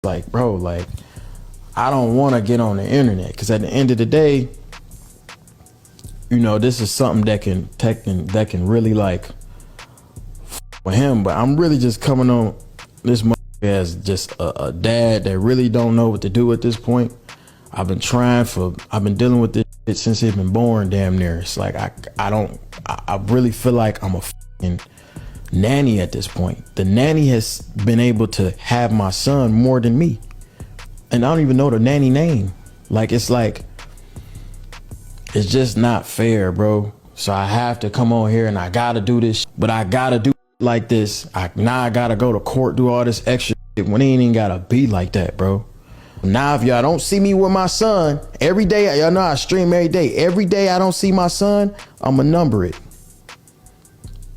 like, bro, like, I don't want to get on the internet because at the end of the day, you know, this is something that can really like for him. But I'm really just coming on this as just a dad that really don't know what to do at this point. I've been dealing with this shit since he's been born, damn near. It's like I really feel like I'm a fucking nanny at this point. The nanny has been able to have my son more than me. And I don't even know the nanny name. Like, it's just not fair, bro. So I have to come on here and I gotta do this, but I gotta do like this. Now I gotta go to court, do all this extra shit when it ain't even gotta be like that, bro. Now if y'all don't see me with my son every day, y'all know I stream every day. Every day I don't see my son, I'ma number it.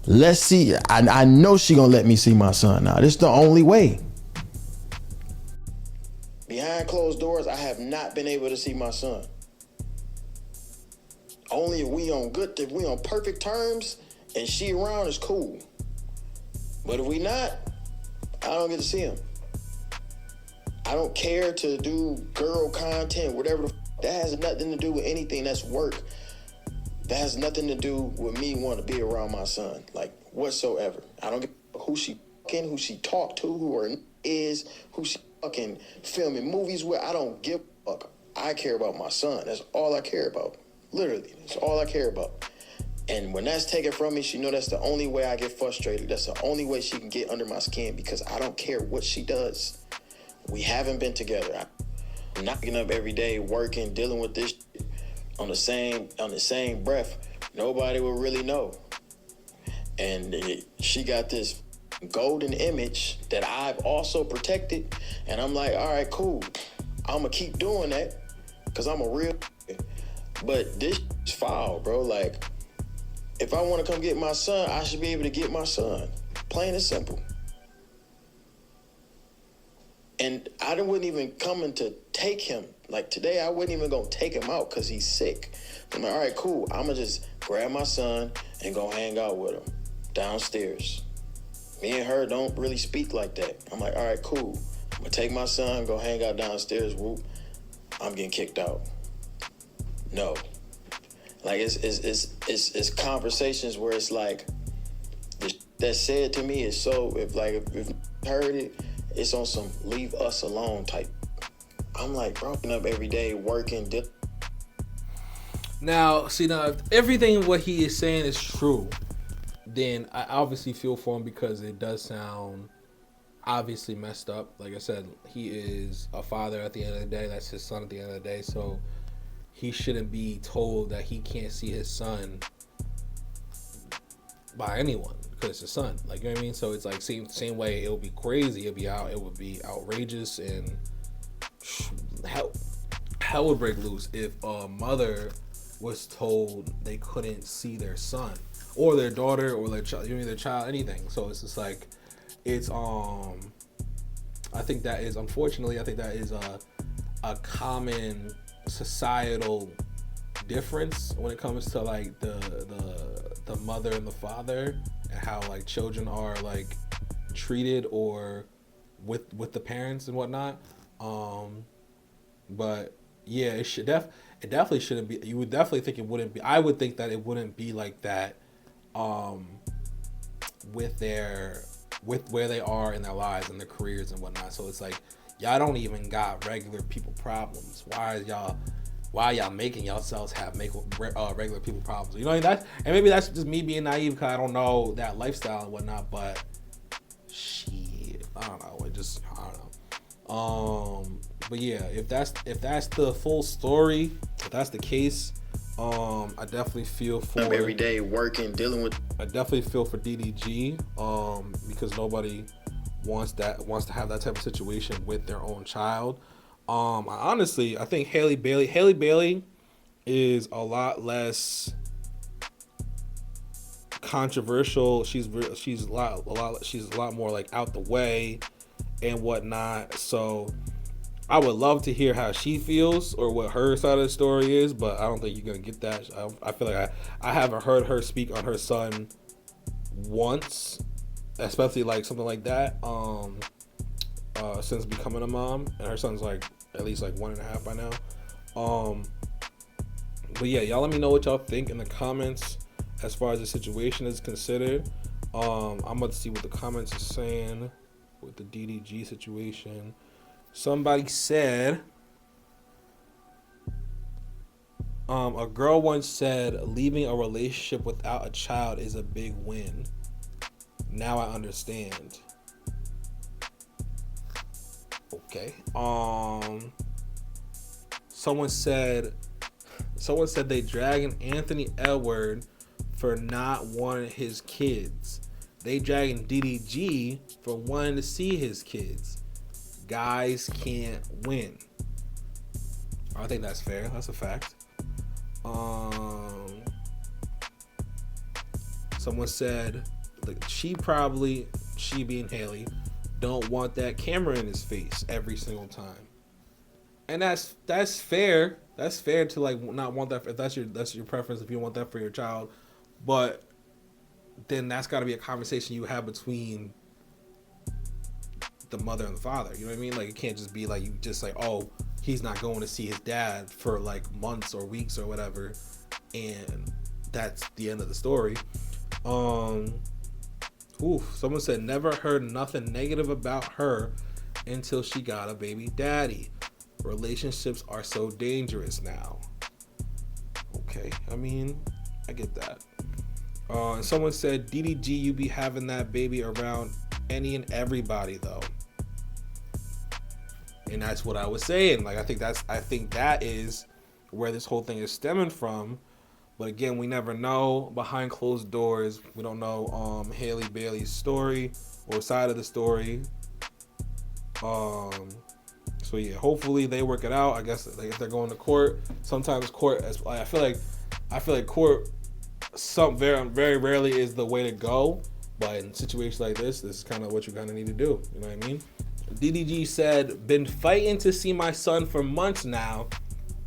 Let's see. I know she gonna let me see my son now. This is the only way. Behind closed doors, I have not been able to see my son. Only if we on perfect terms and she around is cool. But if we not, I don't get to see him. I don't care to do girl content, whatever. That has nothing to do with anything. That's work. That has nothing to do with me wanting to be around my son, like whatsoever. I don't give who she fucking, who she talked to, who her is, who she fucking filming movies with. I don't give a fuck. I care about my son. That's all I care about. Literally, that's all I care about. And when that's taken from me, she know that's the only way I get frustrated. That's the only way she can get under my skin because I don't care what she does. We haven't been together. I'm not getting up every day, working, dealing with this shit on the same breath. Nobody will really know. And she got this golden image that I've also protected. And I'm like, all right, cool. I'm going to keep doing that because I'm a real. But this is foul, bro. Like, if I want to come get my son, I should be able to get my son. Plain and simple. And I wasn't even coming to take him. Like today, I wasn't even going to take him out because he's sick. I'm like, all right, cool. I'm going to just grab my son and go hang out with him downstairs. Me and her don't really speak like that. I'm like, all right, cool. I'm going to take my son, go hang out downstairs. Whoop. I'm getting kicked out. No. Like, it's conversations where it's like, that said to me is so, if heard it, it's on some leave us alone type. I'm like, broken up every day, working. Now, see, if everything what he is saying is true, then I obviously feel for him because it does sound obviously messed up. Like I said, he is a father at the end of the day. That's his son at the end of the day. So he shouldn't be told that he can't see his son by anyone because it's his son. Like, you know what I mean? So it's like same way. It would be crazy. It would be outrageous, and hell would break loose if a mother was told they couldn't see their son or their daughter or their child, anything. So it's just like, it's I think that is, unfortunately, a common societal difference when it comes to like the mother and the father and how like children are like treated or with the parents and whatnot. But yeah, it definitely shouldn't be. You would definitely think it wouldn't be. I would think that it wouldn't be like that with where they are in their lives and their careers and whatnot. So it's like, y'all don't even got regular people problems. Why y'all making yourselves have regular people problems? You know, and maybe that's just me being naive because I don't know that lifestyle and whatnot. But shit, I don't know. I don't know. But yeah, if that's the full story, if that's the case, I definitely feel for every day working, dealing with. I definitely feel for DDG, because nobody wants to have that type of situation with their own child. I think Halle Bailey is a lot less controversial. She's a lot more like out the way and whatnot. So I would love to hear how she feels or what her side of the story is, but I don't think you're gonna get that. I feel like I haven't heard her speak on her son once, especially like something like that. since becoming a mom, and her son's like at least like 1.5 by now. But yeah, y'all let me know what y'all think in the comments as far as the situation is considered. I'm about to see what the comments are saying with the DDG situation. Somebody said, a girl once said, leaving a relationship without a child is a big win. Now I understand. Okay. Someone said they dragging Anthony Edward for not wanting his kids. They dragging DDG for wanting to see his kids. Guys can't win. I think that's fair. That's a fact. Someone said, like, she being Haley, don't want that camera in his face every single time. And that's fair. That's fair to like not want that. If that's your preference, if you want that for your child, but then that's got to be a conversation you have between the mother and the father. You know what I mean? Like, it can't just be like you just like, oh, he's not going to see his dad for like months or weeks or whatever, and that's the end of the story. Someone said never heard nothing negative about her until she got a baby daddy. Relationships are so dangerous now. Okay, I mean, I get that. And someone said, DDG, you be having that baby around any and everybody though. And that's what I was saying. Like, I think that is where this whole thing is stemming from. But again, we never know. Behind closed doors, we don't know Halle Bailey's story or side of the story. So yeah, hopefully they work it out. I guess if they're going to court, sometimes court, I feel like court, very, very rarely is the way to go. But in situations like this is kind of what you kind of need to do. You know what I mean? DDG said, been fighting to see my son for months now.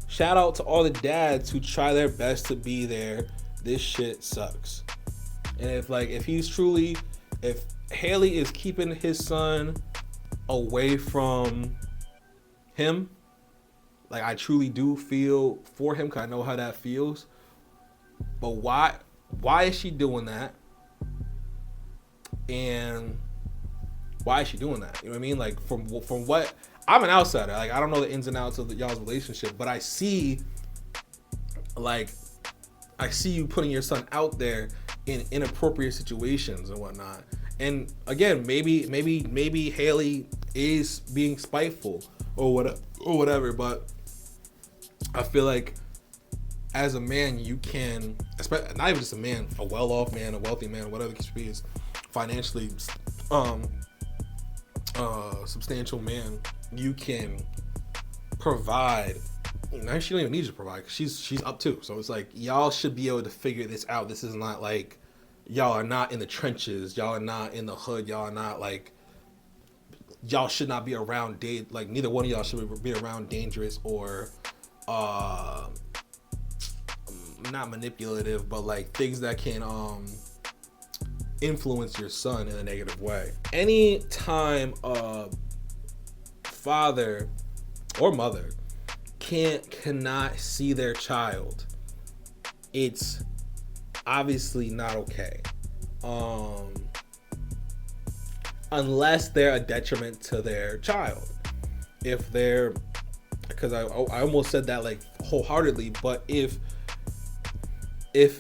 Shout out to all the dads who try their best to be there. This shit sucks. And if Haley is keeping his son away from him, like, I truly do feel for him because I know how that feels. But why is she doing that? And why is she doing that? You know what I mean? Like, from what, I'm an outsider. Like, I don't know the ins and outs of y'all's relationship, but I see you putting your son out there in inappropriate situations and whatnot. And again, maybe Haley is being spiteful or whatever, but I feel like as a man, you can, not even just a man, a well-off man, a wealthy man, whatever the case is, financially substantial man, you can provide. Now she don't even need you to provide because she's up too. So it's like, y'all should be able to figure this out. This is not like, y'all are not in the trenches, y'all are not in the hood, y'all are not like, y'all should not be around like, neither one of y'all should be around dangerous or not manipulative, but like things that can influence your son in a negative way. Any time a father or mother cannot see their child, it's obviously not okay. Unless they're a detriment to their child. If they're, because I almost said that like wholeheartedly, but if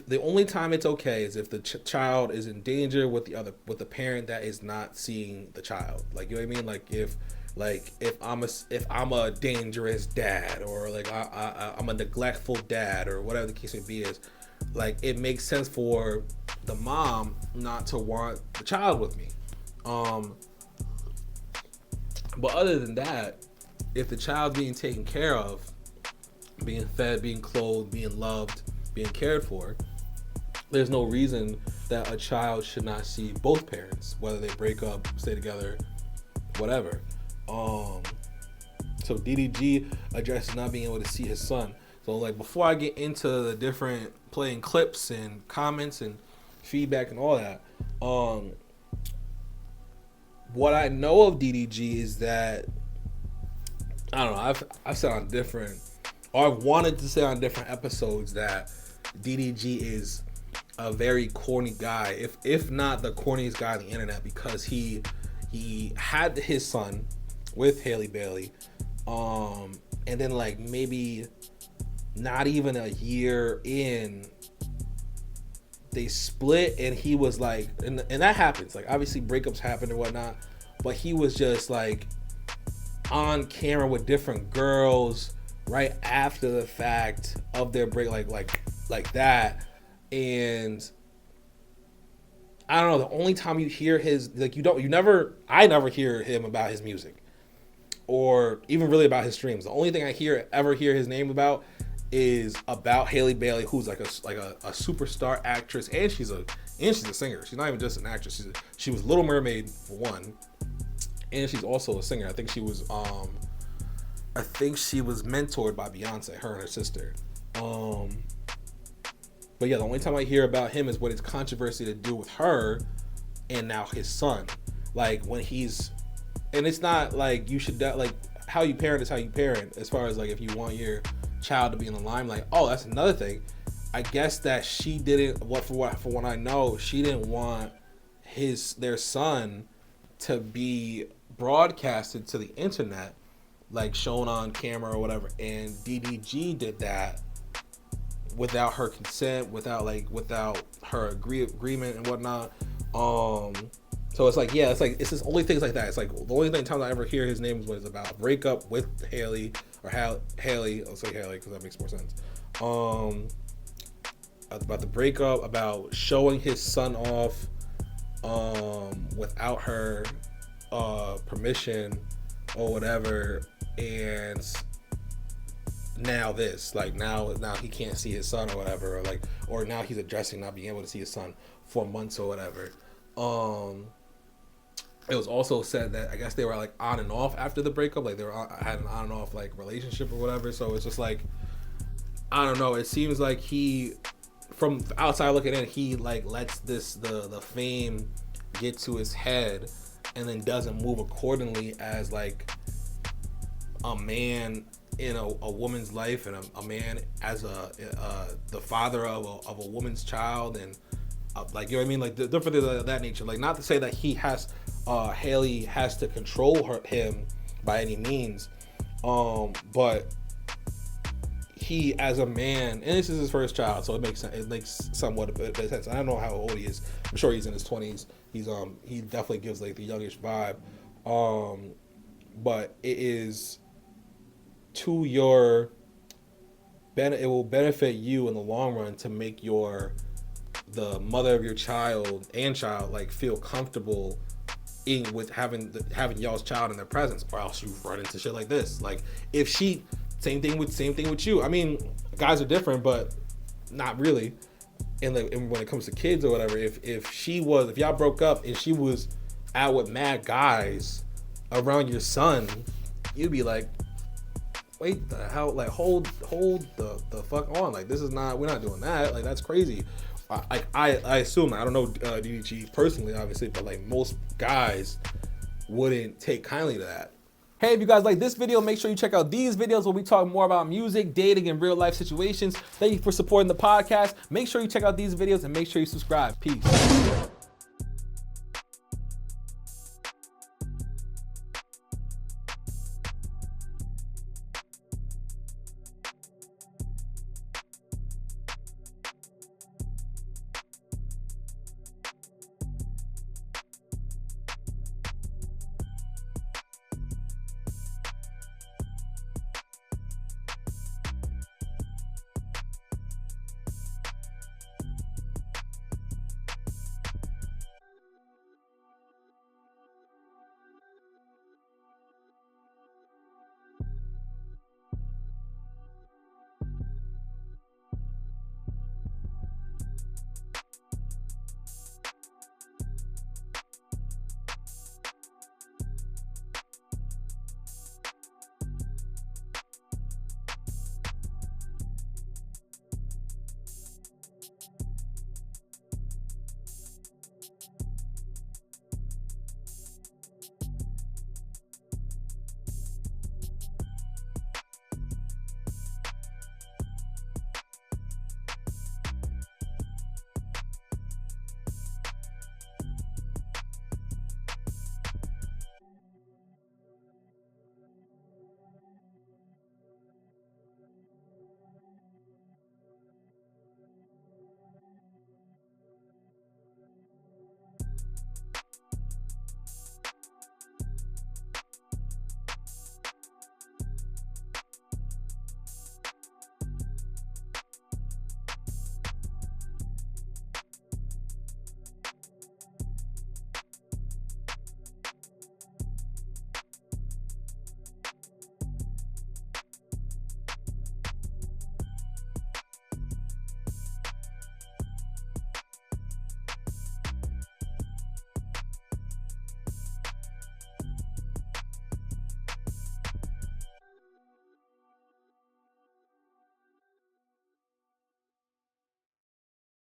the only time it's okay is if the child is in danger with the parent that is not seeing the child. Like, you know what I mean? Like if I'm a dangerous dad, or like I'm a neglectful dad, or whatever the case may be, is like, it makes sense for the mom not to want the child with me. But other than that, if the child's being taken care of, being fed, being clothed, being loved, being cared for, there's no reason that a child should not see both parents, whether they break up, stay together, whatever. So DDG addresses not being able to see his son. So like, before I get into the different playing clips and comments and feedback and all that, what I know of DDG is that I don't know. I've said on different, or I've wanted to say on different episodes that DDG is a very corny guy, if not the corniest guy on the internet, because he had his son with Halle Bailey, and then like maybe not even a year in, they split, and he was like, and that happens. Like obviously breakups happen and whatnot, but he was just like on camera with different girls right after the fact of their break, like that. And I don't know, the only time you hear his, like I never hear him about his music or even really about his streams. The only thing I ever hear his name about is about Halle Bailey, who's like a superstar actress, and she's a singer. She's not even just an actress. She was Little Mermaid for one, and she's also a singer. I think she was mentored by Beyonce, her and her sister. But yeah, the only time I hear about him is when it's controversy to do with her and now his son. Like when and it's not like you should, like how you parent is how you parent, as far as like if you want your child to be in the limelight. Oh, that's another thing. I guess that she didn't, for what I know, she didn't want their son to be broadcasted to the internet, like shown on camera or whatever. And DDG did that without her consent, without her agreement and whatnot. So it's like, yeah, it's just only things like that. It's like the only time I ever hear his name is when it's about a breakup with Haley, or Haley. I'll say Haley because that makes more sense. About the breakup, about showing his son off without her permission or whatever, and now this, like now he can't see his son or whatever, or now he's addressing not being able to see his son for months or whatever. It was also said that I guess they were like on and off after the breakup, like they had an on and off like relationship or whatever. So it's just like, I don't know. It seems like he, from outside looking in, he like lets the fame get to his head, and then doesn't move accordingly as like a man in a woman's life, and a man as the father of a woman's child, and like, you know what I mean, like the different things of that nature. Like, not to say that Haley has to control him by any means, but he as a man, and this is his first child, so it makes sense. It makes somewhat a bit of sense. I don't know how old he is. I'm sure he's in his 20s. He definitely gives like the youngish vibe, but it is to your benefit. It will benefit you in the long run to make the mother of your child like feel comfortable with having y'all's child in their presence, or else you run into shit like this. Like if she, same thing with you. I mean, guys are different, but not really. And when it comes to kids or whatever, if y'all broke up and she was out with mad guys around your son, you'd be like, wait the hell, like hold the fuck on, like we're not doing that, like that's crazy. I assume, I don't know DDG personally obviously, but like most guys wouldn't take kindly to that. Hey, if you guys like this video, make sure you check out these videos where we talk more about music, dating, and real life situations. Thank you for supporting the podcast. Make sure you check out these videos and make sure you subscribe. Peace.